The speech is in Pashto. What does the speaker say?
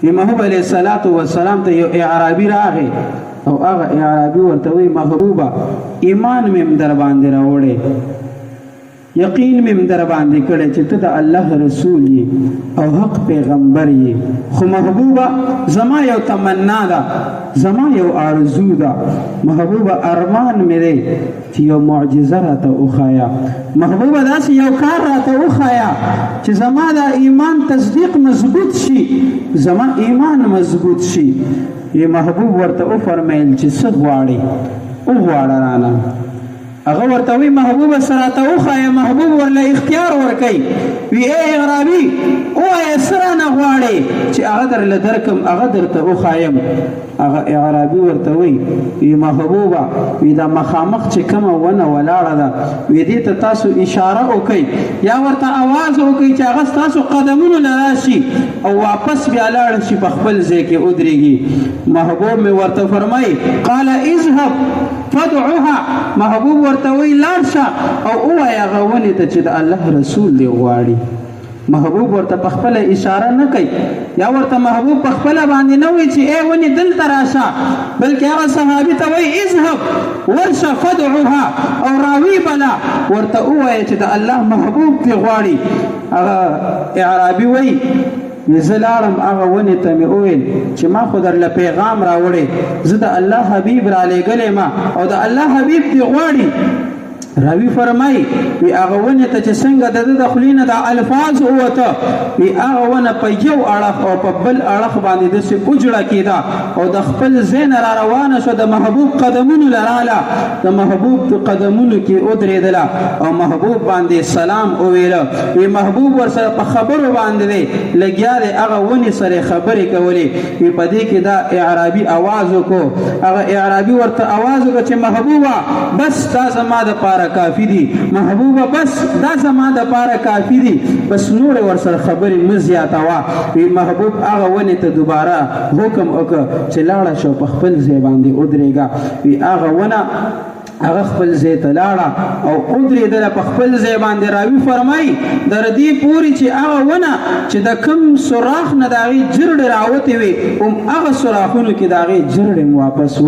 محبوب علیه السلام ته یو اعرابي راغی او هغه اعرابي ورته وی محبوبه ایمان مې در باندې راوړی یقین مې در باندې کړی چې ته د الله رسول یې او حق پیغمبر یې خو محبوبه زما یو تمنا ده زما یو آرزو ده محبوبه ارمان مې دی چې یو معجزه راته وښایه محبوبه داسې یو کار راته وښایه چې زما د ایمان تصدیق مضبوط شي زما ایمان مضبوط شي یې محبوب ورته وفرمیل چې څه غواړې وغواړه رانه هغه ورته وی محبوبه سره راته وښایه محبوب ورله اختیار ورکوي وی ای اعرابي ووایه څه رانه غواړې چې هغه درله درکم هغه درته وښایم هغه اعرابي ورته وی محبوبه وی دا مخامخ چې کومه ونه ولاړه ده وی دې ته تاسو اشاره وکئ یا ورته اواز وکئ چې هغه ستاسو قدمونو نه راشي او واپس بیا لاړ شي په خپل ځای کې ودرېږي محبوب مې ورته فرمایي قال اذهب فادعوها محبوب ورته وی لاړ شه او ووایه هغه ونې ته چې د الله رسول دې غواړي محبوب ورته په خپله اشاره نه کوي یا ورته محبوب په خپله باندې نه وایي چې ای ونې دلته راشه بلکې هغه صحابي ته وایي اذهب ورشه فدعوها او راوی بله ورته ووایه چې د الله محبوب دې غواړي هغه اعرابي وایي زه لاړم هغه ونې ته مې وویل چې ما خو درله پیغام راوړی زه د الله حبیب رالیږلی ما او د الله حبیب دې غواړي راوی فرمای وی هغه ونه ته چې څنګه د خولې نه د الفاظ ووته وی هغه ونه په یو اړخ او په بل اړخ باندې داسې اجړه کېده او د خپل ځای نه را روانه شوه د محبوب قدمونو لراله د محبوب په قدمونو کې ودرېدله او محبوب باندې سلام وویله وی محبوب ورسره په خبرو باندې دی لګیا دی هغه ونې سره خبرې کولې وی په دې کې دا اعرابي اواز وکړو هغه اعرابي ورته اواز وکړه چې محبوبه بس دا زما دپاره کافی دی محبوبه بس دا زما د پاره کافی دی بس نور ور سره خبرې مه زیاتوه وی محبوب هغه ونې ته دوباره حکم وکړه چې لاړه شو په خپل ځای باندې ودرېږه وی هغه ونه هغه خپل ځای ته لاړه او ودرېدله په خپل ځای باندې راوي فرمایي در دې پورې چې هغه ونه چې د کوم سوراخ نه د هغې جرړې راوتې وې هغه سوراخونو کې د هغې جرړې واپس